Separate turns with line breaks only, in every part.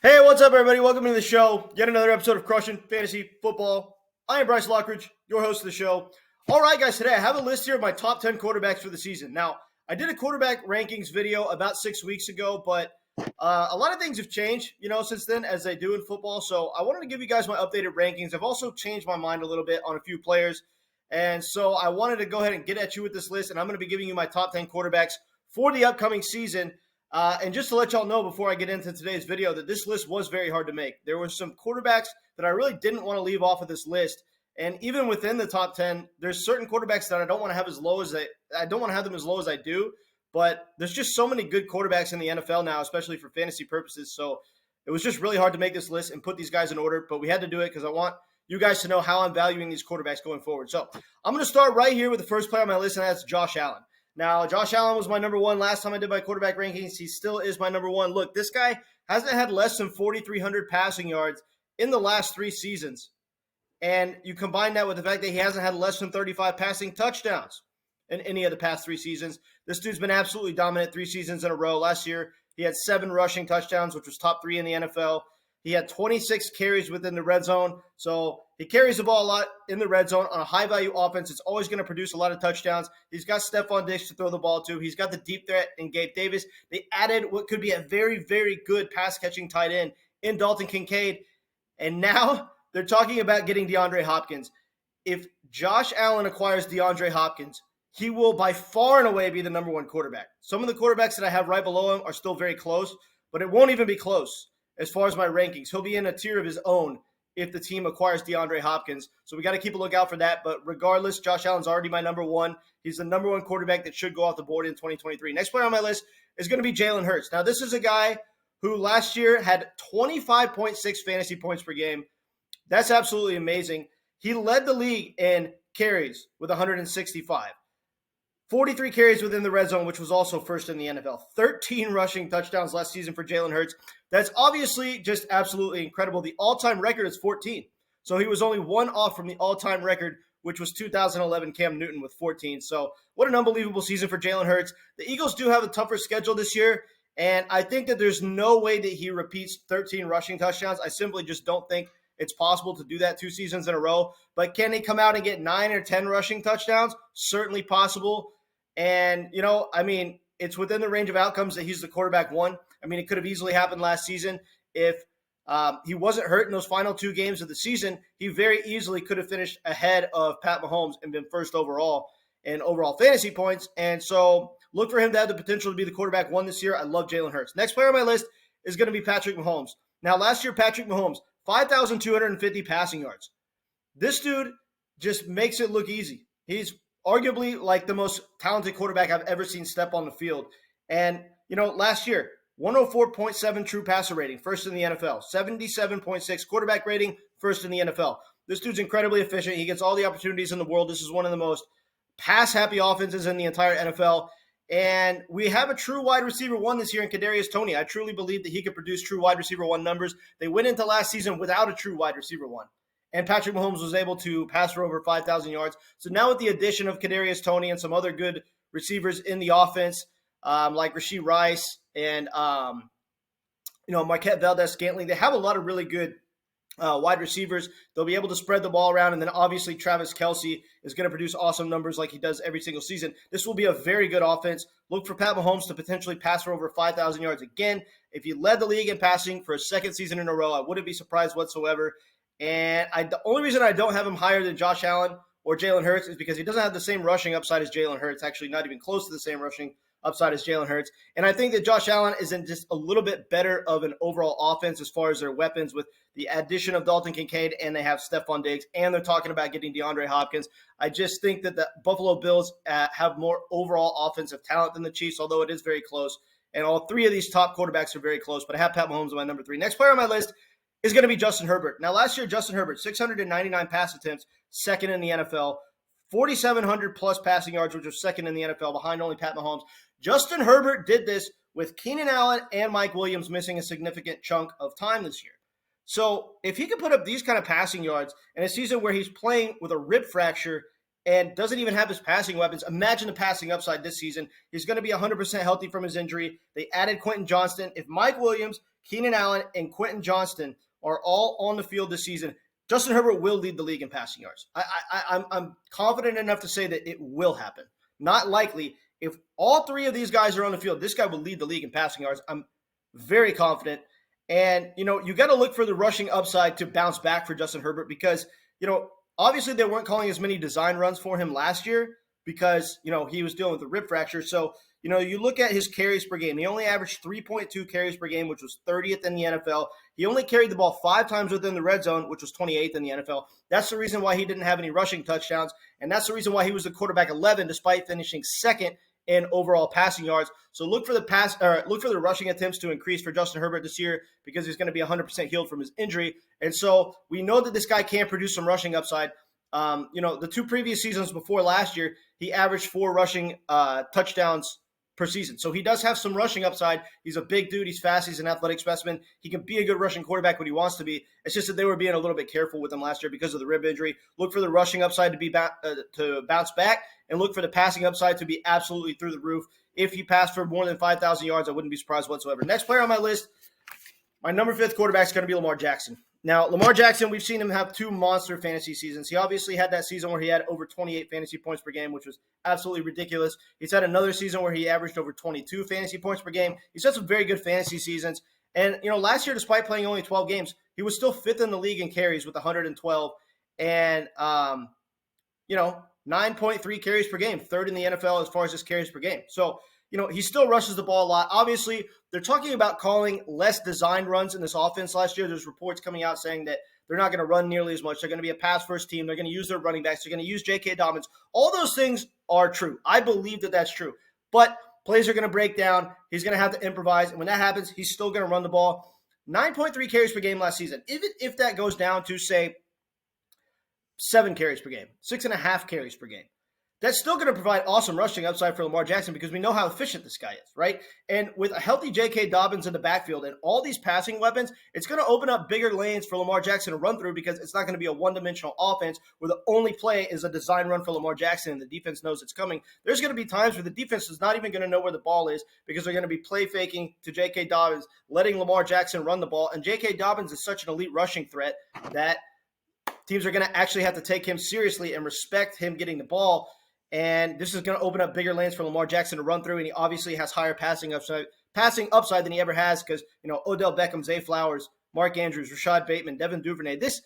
Hey, what's up, everybody? Welcome to the show. Yet another episode of Crushing Fantasy Football. I am Bryce Lockridge, your host of the show. All right, guys, today I have a list here of my top 10 quarterbacks for the season. Now, I did a quarterback rankings video about 6 weeks ago, but a lot of things have changed, since then, as they do in football. So I wanted to give you guys my updated rankings. I've also changed my mind a little bit on a few players. And so I wanted to go ahead and get at you with this list, and I'm going to be giving you my top 10 quarterbacks for the upcoming season. And just to let y'all know before I get into today's video that this list was very hard to make. There were some quarterbacks that I really didn't want to leave off of this list. And even within the top 10, there's certain quarterbacks that I don't want to have as low as I don't want to have them as low as I do. But there's just so many good quarterbacks in the NFL now, especially for fantasy purposes. So it was just really hard to make this list and put these guys in order. But we had to do it because I want you guys to know how I'm valuing these quarterbacks going forward. So I'm going to start right here with the first player on my list, and that's Josh Allen. Now, Josh Allen was my number one last time I did my quarterback rankings. He still is my number one. Look, this guy hasn't had less than 4,300 passing yards in the last 3 seasons. And you combine that with the fact that he hasn't had less than 35 passing touchdowns in any of the past 3 seasons. This dude's been absolutely dominant 3 seasons in a row. Last year, he had 7 rushing touchdowns, which was top 3 in the NFL. He had 26 carries within the red zone. So he carries the ball a lot in the red zone on a high-value offense. It's always going to produce a lot of touchdowns. He's got Stephon Diggs to throw the ball to. He's got the deep threat in Gabe Davis. They added what could be a very, very good pass-catching tight end in Dalton Kincaid. And now they're talking about getting DeAndre Hopkins. If Josh Allen acquires DeAndre Hopkins, he will by far and away be the number one quarterback. Some of the quarterbacks that I have right below him are still very close, but it won't even be close. As far as my rankings, he'll be in a tier of his own if the team acquires DeAndre Hopkins. So we got to keep a lookout for that. But regardless, Josh Allen's already my number one. He's the number one quarterback that should go off the board in 2023. Next player on my list is going to be Jalen Hurts. Now, this is a guy who last year had 25.6 fantasy points per game. That's absolutely amazing. He led the league in carries with 165. 43 carries within the red zone, which was also first in the NFL. 13 rushing touchdowns last season for Jalen Hurts. That's obviously just absolutely incredible. The all-time record is 14. So he was only one off from the all-time record, which was 2011 Cam Newton with 14. So what an unbelievable season for Jalen Hurts. The Eagles do have a tougher schedule this year, and I think that there's no way that he repeats 13 rushing touchdowns. I simply just don't think it's possible to do that 2 seasons in a row. But can he come out and get 9 or 10 rushing touchdowns? Certainly possible. And, it's within the range of outcomes that he's the quarterback one. It could have easily happened last season. If he wasn't hurt in those final 2 games of the season, he very easily could have finished ahead of Pat Mahomes and been first overall in overall fantasy points. And so look for him to have the potential to be the quarterback one this year. I love Jalen Hurts. Next player on my list is going to be Patrick Mahomes. Now, last year, Patrick Mahomes, 5,250 passing yards. This dude just makes it look easy. He's arguably like the most talented quarterback I've ever seen step on the field. And, last year, 104.7 true passer rating, first in the NFL. 77.6 quarterback rating, first in the NFL. This dude's incredibly efficient. He gets all the opportunities in the world. This is one of the most pass-happy offenses in the entire NFL. And we have a true wide receiver one this year in Kadarius Toney. I truly believe that he could produce true wide receiver one numbers. They went into last season without a true wide receiver one. And Patrick Mahomes was able to pass for over 5,000 yards. So now with the addition of Kadarius Toney and some other good receivers in the offense, like Rashee Rice and, Marquette Valdez-Scantling, they have a lot of really good wide receivers. They'll be able to spread the ball around. And then obviously Travis Kelce is going to produce awesome numbers like he does every single season. This will be a very good offense. Look for Pat Mahomes to potentially pass for over 5,000 yards. Again, if he led the league in passing for a second season in a row, I wouldn't be surprised whatsoever. And the only reason I don't have him higher than Josh Allen or Jalen Hurts is because he doesn't have the same rushing upside as Jalen Hurts, actually not even close to the same rushing upside as Jalen Hurts. And I think that Josh Allen is in just a little bit better of an overall offense as far as their weapons with the addition of Dalton Kincaid, and they have Stephon Diggs, and they're talking about getting DeAndre Hopkins. I just think that the Buffalo Bills have more overall offensive talent than the Chiefs, although it is very close. And all 3 of these top quarterbacks are very close, but I have Pat Mahomes on my number 3. Next player on my list is going to be Justin Herbert. Now, last year, Justin Herbert, 699 pass attempts, second in the NFL, 4,700 plus passing yards, which was second in the NFL, behind only Pat Mahomes. Justin Herbert did this with Keenan Allen and Mike Williams missing a significant chunk of time this year. So if he can put up these kind of passing yards in a season where he's playing with a rib fracture and doesn't even have his passing weapons, imagine the passing upside this season. He's going to be 100% healthy from his injury. They added Quentin Johnston. If Mike Williams Keenan Allen, and Quentin Johnston are all on the field this season, Justin Herbert will lead the league in passing yards. I'm confident enough to say that it will happen. Not likely. If all three of these guys are on the field, this guy will lead the league in passing yards. I'm very confident. And, you got to look for the rushing upside to bounce back for Justin Herbert because, obviously they weren't calling as many design runs for him last year because, he was dealing with a rib fracture. So, you look at his carries per game. He only averaged 3.2 carries per game, which was 30th in the NFL. He only carried the ball 5 times within the red zone, which was 28th in the NFL. That's the reason why he didn't have any rushing touchdowns, and that's the reason why he was the quarterback 11 despite finishing second in overall passing yards. So look for the rushing attempts to increase for Justin Herbert this year because he's going to be 100% healed from his injury. And so we know that this guy can produce some rushing upside. The 2 previous seasons before last year, he averaged 4 rushing touchdowns per season. So he does have some rushing upside. He's a big dude. He's fast. He's an athletic specimen. He can be a good rushing quarterback when he wants to be. It's just that they were being a little bit careful with him last year because of the rib injury. Look for the rushing upside to bounce back, and look for the passing upside to be absolutely through the roof. If he passed for more than 5,000 yards, I wouldn't be surprised whatsoever. Next player on my list, my number 5 quarterback is going to be Lamar Jackson. Now, Lamar Jackson, we've seen him have 2 monster fantasy seasons. He obviously had that season where he had over 28 fantasy points per game, which was absolutely ridiculous. He's had another season where he averaged over 22 fantasy points per game. He's had some very good fantasy seasons. And, last year, despite playing only 12 games, he was still 5th in the league in carries with 112 and, 9.3 carries per game, 3rd in the NFL as far as his carries per game. So, he still rushes the ball a lot. Obviously, they're talking about calling less design runs in this offense last year. There's reports coming out saying that they're not going to run nearly as much. They're going to be a pass-first team. They're going to use their running backs. They're going to use J.K. Dobbins. All those things are true. I believe that that's true. But plays are going to break down. He's going to have to improvise. And when that happens, he's still going to run the ball. 9.3 carries per game last season. Even if that goes down to, say, 7 carries per game, 6.5 carries per game, that's still going to provide awesome rushing upside for Lamar Jackson because we know how efficient this guy is, right? And with a healthy J.K. Dobbins in the backfield and all these passing weapons, it's going to open up bigger lanes for Lamar Jackson to run through because it's not going to be a one-dimensional offense where the only play is a design run for Lamar Jackson and the defense knows it's coming. There's going to be times where the defense is not even going to know where the ball is because they're going to be play faking to J.K. Dobbins, letting Lamar Jackson run the ball. And J.K. Dobbins is such an elite rushing threat that teams are going to actually have to take him seriously and respect him getting the ball. And this is going to open up bigger lanes for Lamar Jackson to run through, and he obviously has higher passing upside than he ever has because, Odell Beckham, Zay Flowers, Mark Andrews, Rashad Bateman, Devin Duvernay. This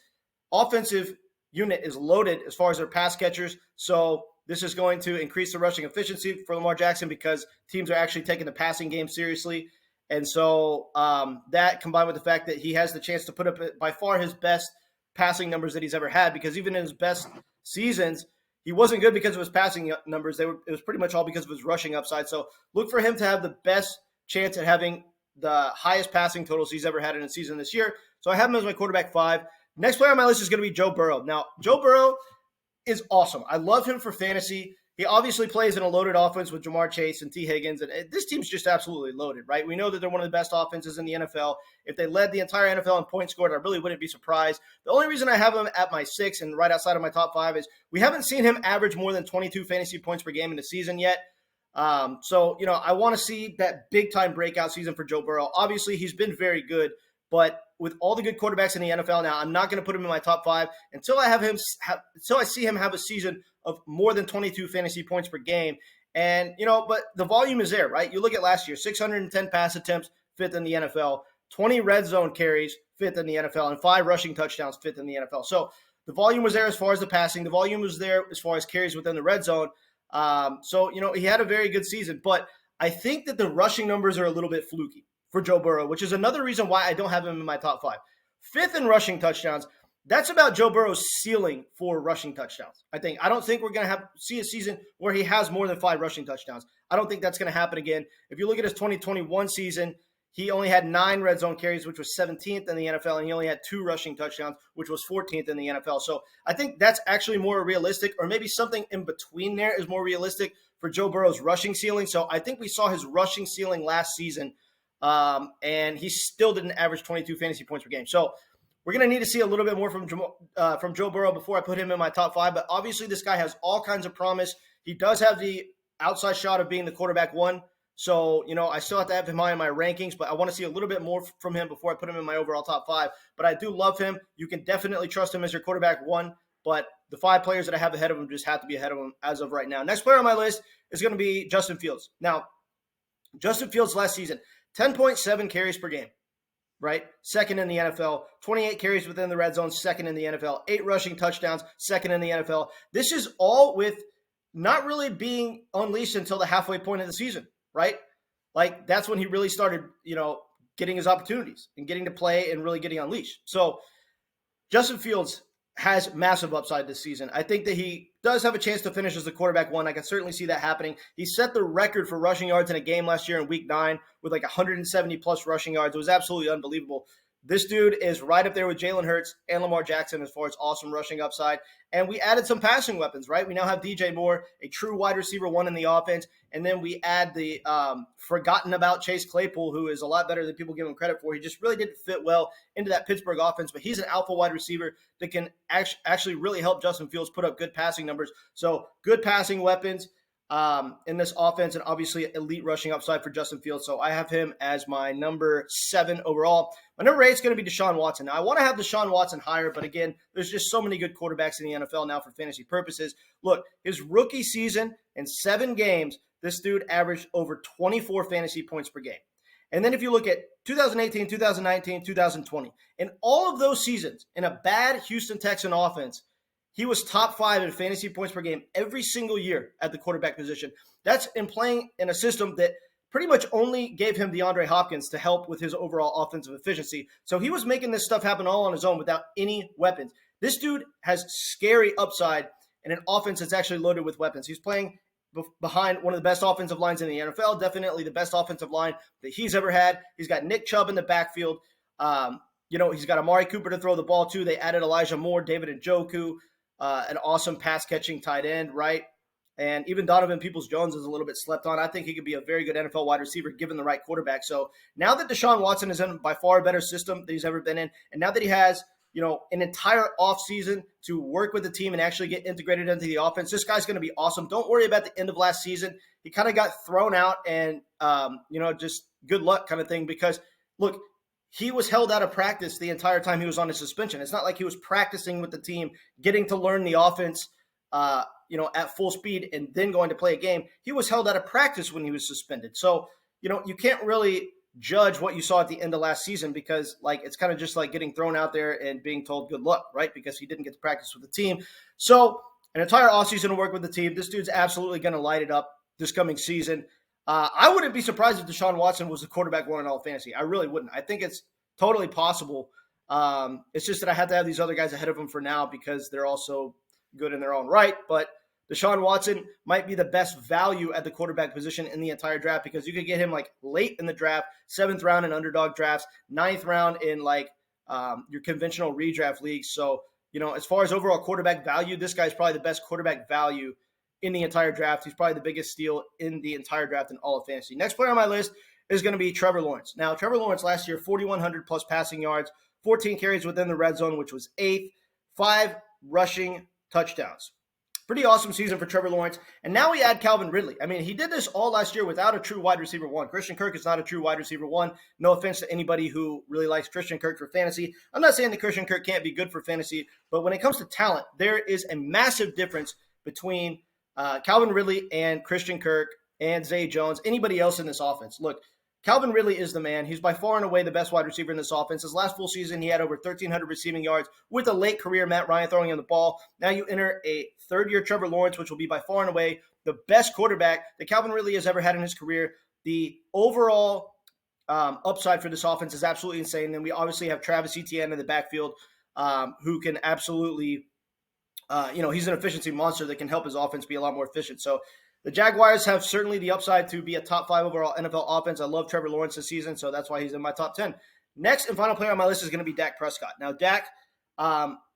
offensive unit is loaded as far as their pass catchers, so this is going to increase the rushing efficiency for Lamar Jackson because teams are actually taking the passing game seriously. And so that combined with the fact that he has the chance to put up by far his best passing numbers that he's ever had because even in his best seasons, he wasn't good because of his passing numbers. It was pretty much all because of his rushing upside. So look for him to have the best chance at having the highest passing totals he's ever had in a season this year. So I have him as my quarterback 5. Next player on my list is going to be Joe Burrow. Now, Joe Burrow is awesome. I love him for fantasy. He obviously plays in a loaded offense with Jamar Chase and T. Higgins. And this team's just absolutely loaded, right? We know that they're one of the best offenses in the NFL. If they led the entire NFL in points scored, I really wouldn't be surprised. The only reason I have him at my 6 and right outside of my top 5 is we haven't seen him average more than 22 fantasy points per game in the season yet. So I want to see that big-time breakout season for Joe Burrow. Obviously, he's been very good, but with all the good quarterbacks in the NFL now, I'm not going to put him in my top 5 until I see him have a season of more than 22 fantasy points per game. And, but the volume is there, right? You look at last year, 610 pass attempts, 5th in the NFL, 20 red zone carries, 5th in the NFL, and 5 rushing touchdowns, 5th in the NFL. So the volume was there as far as the passing. The volume was there as far as carries within the red zone. So he had a very good season. But I think that the rushing numbers are a little bit fluky for Joe Burrow, which is another reason why I don't have him in my top 5. 5th in rushing touchdowns. That's about Joe Burrow's ceiling for rushing touchdowns. I don't think we're going to see a season where he has more than 5 rushing touchdowns. I don't think that's going to happen again. If you look at his 2021 season, he only had 9 red zone carries, which was 17th in the NFL, and he only had 2 rushing touchdowns, which was 14th in the NFL. So I think that's actually more realistic, or maybe something in between there is more realistic for Joe Burrow's rushing ceiling. So I think we saw his rushing ceiling last season, and he still didn't average 22 fantasy points per game. So we're going to need to see a little bit more from Joe Burrow before I put him in my top 5. But obviously this guy has all kinds of promise. He does have the outside shot of being the quarterback 1 So, I still have to have him high in my rankings, but I want to see a little bit more from him before I put him in my overall top 5. But I do love him. You can definitely trust him as your quarterback 1, but the 5 players that I have ahead of him just have to be ahead of him as of right now. Next player on my list is going to be Justin Fields. Now, Justin Fields last season, 10.7 carries per game, right? Second in the NFL. 28 carries within the red zone, second in the NFL. 8 rushing touchdowns, second in the NFL. This is all with not really being unleashed until the halfway point of the season, right? Like, that's when he really started, getting his opportunities and getting to play and really getting unleashed. So Justin Fields has massive upside this season. I think that he does have a chance to finish as the quarterback 1. I can certainly see that happening. He set the record for rushing yards in a game last year in week 9 with like 170 plus rushing yards. It was absolutely unbelievable. This dude is right up there with Jalen Hurts and Lamar Jackson as far as awesome rushing upside. And we added some passing weapons, right? We now have DJ Moore, a true wide receiver 1 in the offense. And then we add the forgotten about Chase Claypool, who is a lot better than people give him credit for. He just really didn't fit well into that Pittsburgh offense, but he's an alpha wide receiver that can actually really help Justin Fields put up good passing numbers. So good passing weapons in this offense, and obviously elite rushing upside for Justin Fields. So I have him as my number 7 overall. My number 8 is going to be Deshaun Watson. Now, I want to have Deshaun Watson higher, but again, there's just so many good quarterbacks in the NFL now for fantasy purposes. Look, his rookie season in 7 games, this dude averaged over 24 fantasy points per game. And then if you look at 2018, 2019, 2020, in all of those seasons, in a bad Houston Texan offense, he was top 5 in fantasy points per game every single year at the quarterback position. That's in playing in a system that pretty much only gave him DeAndre Hopkins to help with his overall offensive efficiency. So he was making this stuff happen all on his own without any weapons. This dude has scary upside in an offense that's actually loaded with weapons. He's playing behind one of the best offensive lines in the NFL, definitely the best offensive line that he's ever had. He's got Nick Chubb in the backfield. He's got Amari Cooper to throw the ball to. They added Elijah Moore, David Njoku, an awesome pass-catching tight end, right? And even Donovan Peoples-Jones is a little bit slept on. I think he could be a very good NFL wide receiver given the right quarterback. So now that Deshaun Watson is in by far a better system that he's ever been in, and now that he has, an entire offseason to work with the team and actually get integrated into the offense, this guy's going to be awesome. Don't worry about the end of last season. He kind of got thrown out and, just good luck kind of thing because, look, he was held out of practice the entire time he was on his suspension. It's not like he was practicing with the team, getting to learn the offense, at full speed and then going to play a game. He was held out of practice when he was suspended. So, you can't really judge what you saw at the end of last season because, it's kind of just like getting thrown out there and being told good luck, right? Because he didn't get to practice with the team. So an entire offseason to work with the team. This dude's absolutely going to light it up this coming season. I wouldn't be surprised if Deshaun Watson was the quarterback 1 in all fantasy. I really wouldn't. I think it's totally possible. It's just that I have to have these other guys ahead of him for now because they're also good in their own right. But Deshaun Watson might be the best value at the quarterback position in the entire draft because you could get him late in the draft, 7th round in underdog drafts, 9th round in your conventional redraft leagues. So, as far as overall quarterback value, this guy's probably the best quarterback value in the entire draft. He's probably the biggest steal in the entire draft in all of fantasy. Next player on my list is going to be Trevor Lawrence. Now, Trevor Lawrence last year, 4,100 plus passing yards, 14 carries within the red zone, which was 8th, 5 rushing touchdowns. Pretty awesome season for Trevor Lawrence. And now we add Calvin Ridley. I mean, he did this all last year without a true wide receiver 1. Christian Kirk is not a true wide receiver 1. No offense to anybody who really likes Christian Kirk for fantasy. I'm not saying that Christian Kirk can't be good for fantasy, but when it comes to talent, there is a massive difference between Calvin Ridley and Christian Kirk and Zay Jones, anybody else in this offense. Look, Calvin Ridley is the man. He's by far and away the best wide receiver in this offense. His last full season, he had over 1,300 receiving yards with a late career Matt Ryan throwing him the ball. Now you enter a third-year Trevor Lawrence, which will be by far and away the best quarterback that Calvin Ridley has ever had in his career. The overall upside for this offense is absolutely insane. Then we obviously have Travis Etienne in the backfield who can absolutely, he's an efficiency monster that can help his offense be a lot more efficient. So the Jaguars have certainly the upside to be a top 5 overall NFL offense. I love Trevor Lawrence this season, so that's why he's in my top 10. Next and final player on my list is going to be Dak Prescott. Now, Dak,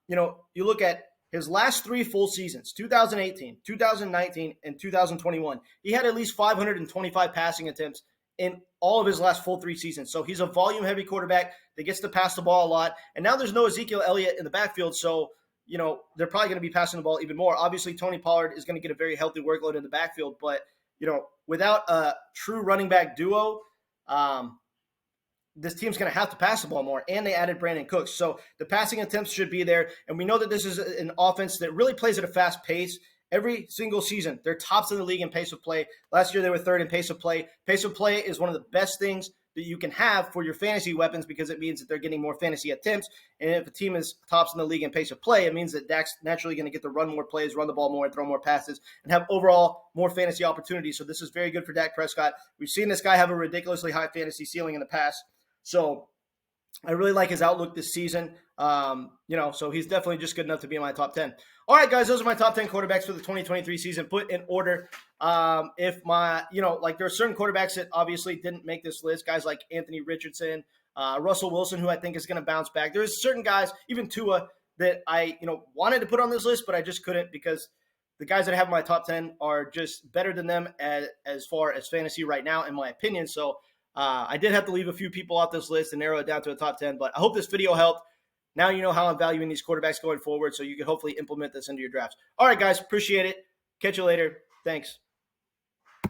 you look at his last 3 full seasons, 2018, 2019, and 2021. He had at least 525 passing attempts in all of his last full 3 seasons. So he's a volume-heavy quarterback that gets to pass the ball a lot. And now there's no Ezekiel Elliott in the backfield, so they're probably going to be passing the ball even more. Obviously, Tony Pollard is going to get a very healthy workload in the backfield, but without a true running back duo, this team's going to have to pass the ball more, and they added Brandon Cooks. So the passing attempts should be there, and we know that this is an offense that really plays at a fast pace. Every single season, they're tops in the league in pace of play. Last year, they were third in pace of play. Pace of play is one of the best things that you can have for your fantasy weapons because it means that they're getting more fantasy attempts. And if a team is tops in the league in pace of play, it means that Dak's naturally going to get to run more plays, run the ball more, throw more passes, and have overall more fantasy opportunities. So this is very good for Dak Prescott. We've seen this guy have a ridiculously high fantasy ceiling in the past. So I really like his outlook this season. So he's definitely just good enough to be in my top 10. All right, guys, those are my top 10 quarterbacks for the 2023 season. Put in order. If my, there are certain quarterbacks that obviously didn't make this list, guys like Anthony Richardson, Russell Wilson, who I think is going to bounce back. There's certain guys, even Tua, that I, wanted to put on this list, but I just couldn't because the guys that I have in my top 10 are just better than them as far as fantasy right now, in my opinion. So I did have to leave a few people off this list and narrow it down to a top 10, but I hope this video helped. Now you know how I'm valuing these quarterbacks going forward, so you can hopefully implement this into your drafts. All right, guys, appreciate it. Catch you later. Thanks.